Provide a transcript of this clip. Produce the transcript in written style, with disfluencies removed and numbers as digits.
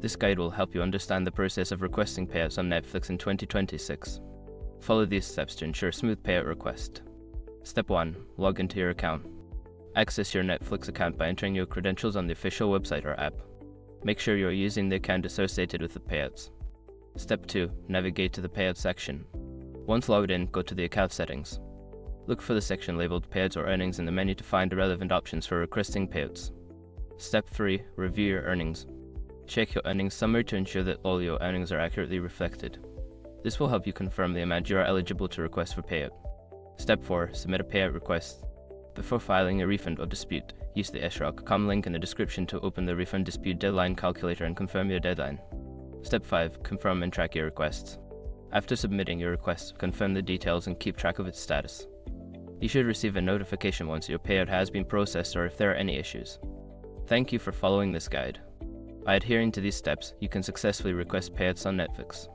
This guide will help you understand the process of requesting payouts on Netflix in 2026. Follow these steps to ensure a smooth payout request. Step 1. Log into your account. Access your Netflix account by entering your credentials on the official website or app. Make sure you are using the account associated with the payouts. Step 2. Navigate to the Payouts section. Once logged in, go to the account settings. Look for the section labeled Payouts or Earnings in the menu to find the relevant options for requesting payouts. Step 3. Review your earnings. Check your earnings summary to ensure that all your earnings are accurately reflected. This will help you confirm the amount you are eligible to request for payout. Step 4. Submit a payout request. Before filing a refund or dispute, use the SROC.com link in the description to open the refund dispute deadline calculator and confirm your deadline. Step 5. Confirm and track your requests. After submitting your request, confirm the details and keep track of its status. You should receive a notification once your payout has been processed or if there are any issues. Thank you for following this guide. By adhering to these steps, you can successfully request payouts on Netflix.